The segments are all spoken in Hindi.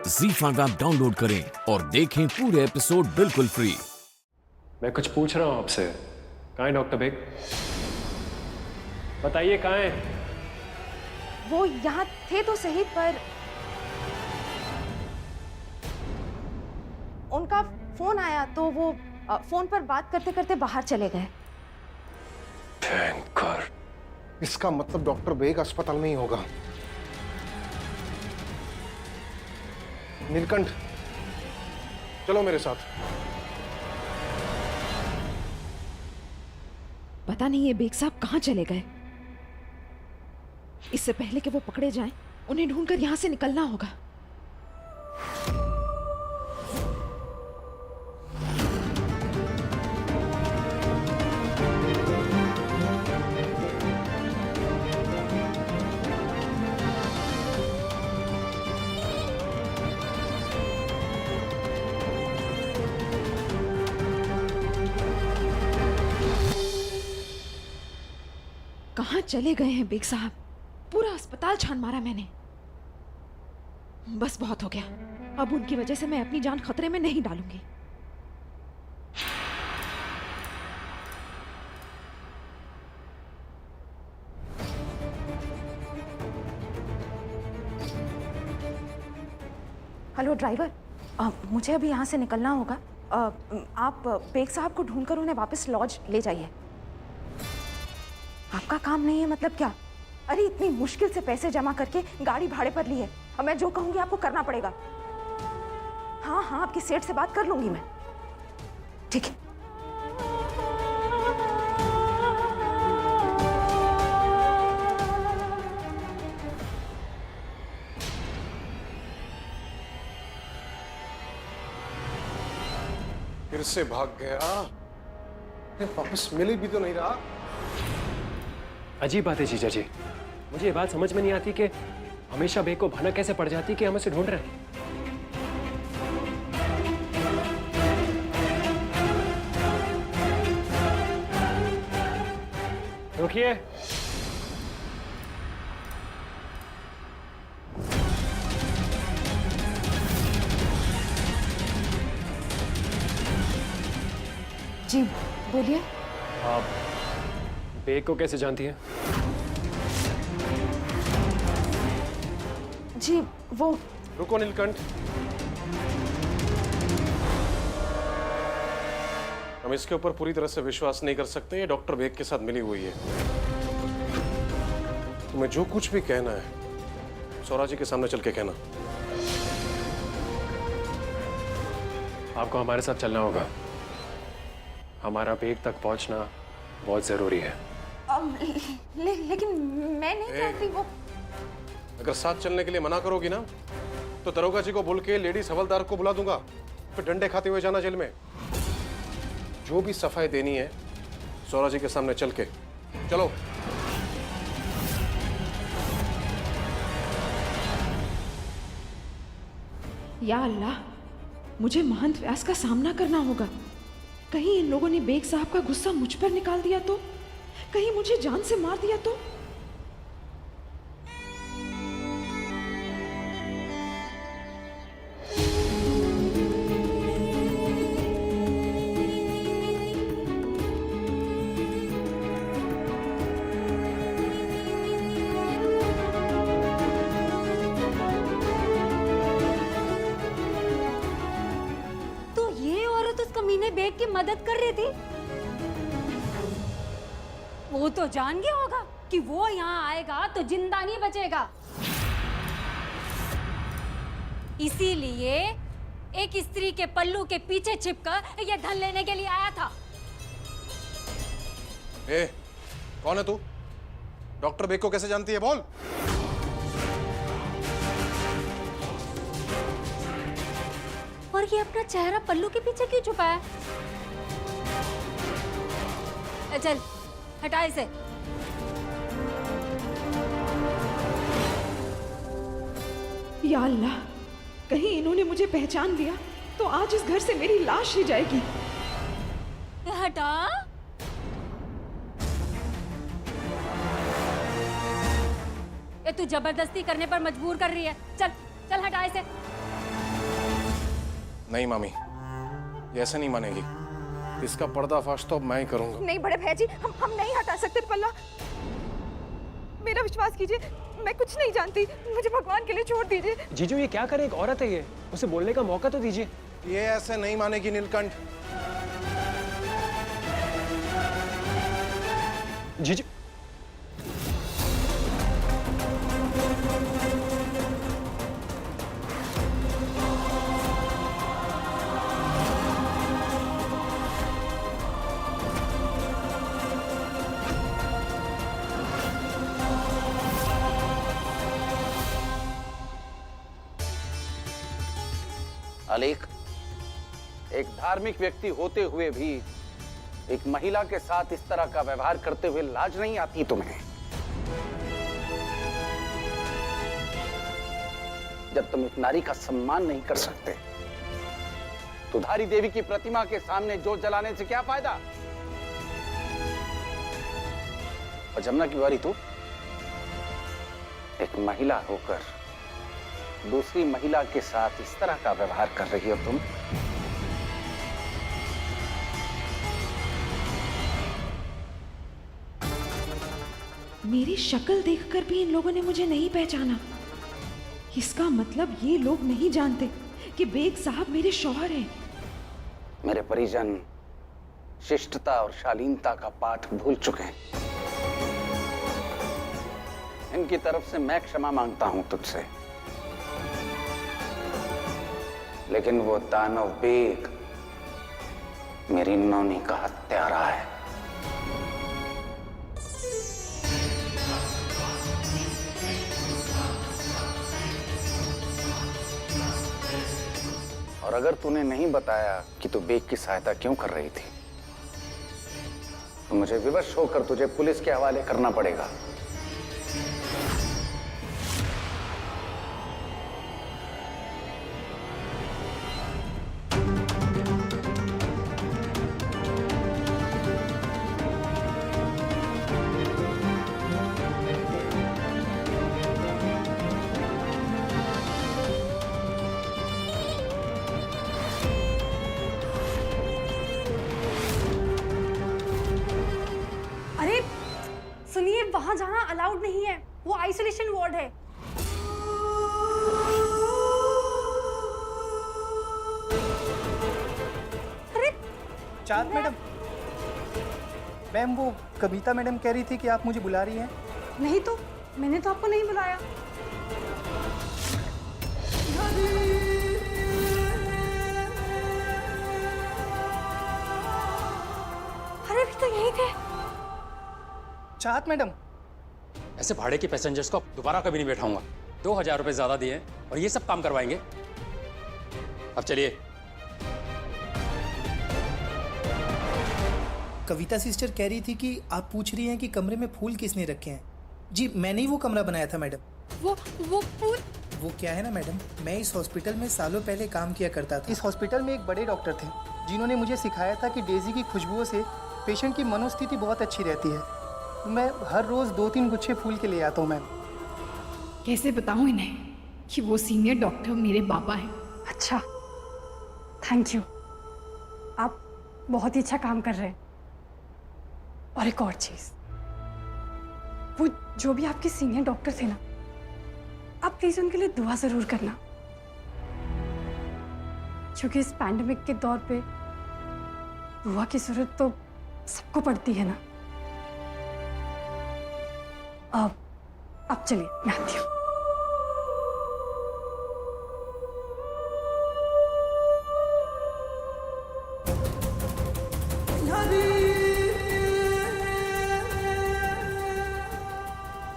ZEE5 ऐप डाउनलोड करें और देखें पूरे एपिसोड बिल्कुल फ्री। मैं कुछ पूछ रहा हूँ आपसे। कहाँ है डॉक्टर बेग? बताइए कहाँ है? वो यहाँ थे तो सही, पर उनका फोन आया तो वो फोन पर बात करते करते बाहर चले गए। Thank God. इसका मतलब डॉक्टर बेग अस्पताल में ही होगा। नीलकंठ, चलो मेरे साथ। पता नहीं ये बेग साहब कहाँ चले गए। इससे पहले कि वो पकड़े जाएं, उन्हें ढूंढकर यहाँ से निकलना होगा। कहाँ चले गए हैं बेग साहब? पूरा अस्पताल छान मारा मैंने। बस बहुत हो गया। अब उनकी वजह से मैं अपनी जान खतरे में नहीं डालूंगी। हेलो ड्राइवर, मुझे अभी यहाँ से निकलना होगा। आप बेग साहब को ढूंढकर उन्हें वापस लॉज ले जाइए। आपका काम नहीं है मतलब क्या? अरे इतनी मुश्किल से पैसे जमा करके गाड़ी भाड़े पर ली है। अब मैं जो कहूंगी आपको करना पड़ेगा। हाँ हाँ, आपकी सेठ से बात कर लूंगी मैं। ठीक है। फिर से भाग गया। वापस मिल भी तो नहीं रहा। अजीब बात है जीजा जी। मुझे ये बात समझ में नहीं आती कि हमेशा बेग को भनक कैसे पड़ जाती कि हम उसे ढूंढ रहे हैं। रुकिए। जी बोलिए। आप बेग को कैसे जानती हैं? जी वो रुको नीलकंठ, हम इसके ऊपर पूरी तरह से विश्वास नहीं कर सकते। ये डॉक्टर बेग के साथ मिली हुई है। तुम्हें जो कुछ भी कहना है सौरा जी के सामने चल के कहना। आपको हमारे साथ चलना होगा। हमारा बेग तक पहुंचना बहुत जरूरी है। लेकिन मैं नहीं चाहती वो। अगर साथ चलने के लिए मना करोगी ना तो दरोगा जी को बोल के लेडीज हवलदार को बुला दूंगा, फिर डंडे खाते हुए जाना जेल में। जो भी सफाई देनी है सौरा जी के सामने चल के चलो। या अल्लाह, मुझे महंत व्यास का सामना करना होगा। कहीं इन लोगों ने बेग साहब का गुस्सा मुझ पर निकाल दिया तो? कहीं मुझे जान से मार दिया तो? तो ये औरत उस कमीने बेग की मदद कर रही थी। वो तो जान गया होगा कि वो यहाँ आएगा तो जिंदा नहीं बचेगा। इसीलिए एक स्त्री के पल्लू के पीछे छिपकर ये धन लेने के लिए आया था। ए, कौन है तू? डॉक्टर बेग को कैसे जानती है? बोल। और ये अपना चेहरा पल्लू के पीछे क्यों छुपाया? चल हटा इसे। या अल्लाह, कहीं इन्होंने मुझे पहचान लिया तो आज इस घर से मेरी लाश ही जाएगी। हटा। ये तू जबरदस्ती करने पर मजबूर कर रही है। चल चल हटा इसे। नहीं मामी, ये ऐसे नहीं मानेगी। इसका पर्दाफाश तो अब मैं ही करूंगा। नहीं बड़े भैया जी, हम नहीं हटा सकते पल्ला। मेरा विश्वास कीजिए, मैं कुछ नहीं जानती, मुझे भगवान के लिए छोड़ दीजिए। जीजू ये क्या करे, एक औरत है ये, उसे बोलने का मौका तो दीजिए। ये ऐसे नहीं मानेगी नीलकंठ। जीजू अलीक, एक धार्मिक व्यक्ति होते हुए भी एक महिला के साथ इस तरह का व्यवहार करते हुए लाज नहीं आती तुम्हें? जब तुम एक नारी का सम्मान नहीं कर सकते तो धारी देवी की प्रतिमा के सामने जोत जलाने से क्या फायदा? और जमुना की बारी, तू एक महिला होकर दूसरी महिला के साथ इस तरह का व्यवहार कर रही हो तुम। मेरी शक्ल देखकर भी इन लोगों ने मुझे नहीं पहचाना। इसका मतलब ये लोग नहीं जानते कि बेग साहब मेरे शौहर हैं। मेरे परिजन शिष्टता और शालीनता का पाठ भूल चुके हैं। इनकी तरफ से मैं क्षमा मांगता हूं तुझसे, लेकिन वो दानव बेग मेरी नौनी का हत्यारा है। और अगर तूने नहीं बताया कि तू बेग की सहायता क्यों कर रही थी, तो मुझे विवश होकर तुझे पुलिस के हवाले करना पड़ेगा। अरे सुनिए, वहां जाना अलाउड नहीं है, वो आइसोलेशन वार्ड है। अरे चाँद मैडम, मैम वो कविता मैडम कह रही थी कि आप मुझे बुला रही हैं। नहीं तो मैंने तो आपको नहीं बुलाया। अरे अभी तो यहीं थे। चाहत मैडम, ऐसे भाड़े के पैसेंजर्स को दोबारा कभी नहीं बैठाऊंगा। 2000 रुपए ज्यादा दिए और ये सब काम करवाएंगे। अब चलिए। कविता सिस्टर कह रही थी कि आप पूछ रही हैं कि कमरे में फूल किसने रखे हैं। जी मैंने ही वो कमरा बनाया था मैडम। वो फूल। वो क्या है ना मैडम, मैं इस हॉस्पिटल में सालों पहले काम किया करता था। इस हॉस्पिटल में एक बड़े डॉक्टर थे जिन्होंने मुझे सिखाया था कि डेजी की खुशबुओं से पेशेंट की मनोस्थिति बहुत अच्छी रहती है। मैं हर रोज़ 2-3 गुच्छे फूल के ले आता हूँ मैम। कैसे बताऊं इन्हें कि वो सीनियर डॉक्टर मेरे पापा हैं। अच्छा, थैंक यू, आप बहुत ही अच्छा काम कर रहे हैं। और एक और चीज, वो जो भी आपके सीनियर डॉक्टर थे ना, आप प्लीज उनके लिए दुआ जरूर करना, क्योंकि इस पैंडेमिक के दौर पे दुआ की जरूरत तो सबको पड़ती है ना। अब चलिए, मैं आती हूँ।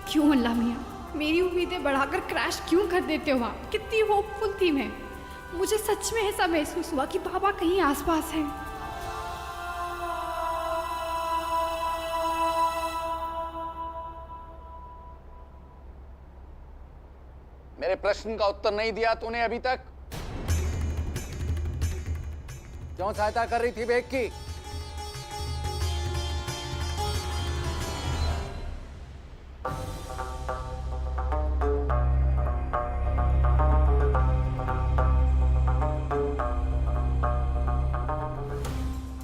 क्यों अल्लाह मियाँ, मेरी उम्मीदें बढ़ाकर क्रैश क्यों कर देते हो आप? कितनी होपफुल थी मैं। मुझे सच में ऐसा महसूस हुआ कि बाबा कहीं आसपास हैं। मेरे प्रश्न का उत्तर नहीं दिया तूने अभी तक। क्यों सहायता कर रही थी बेग की?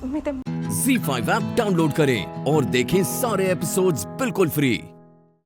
मैं तो Z5 ऐप डाउनलोड करें और देखें सारे एपिसोड्स बिल्कुल फ्री।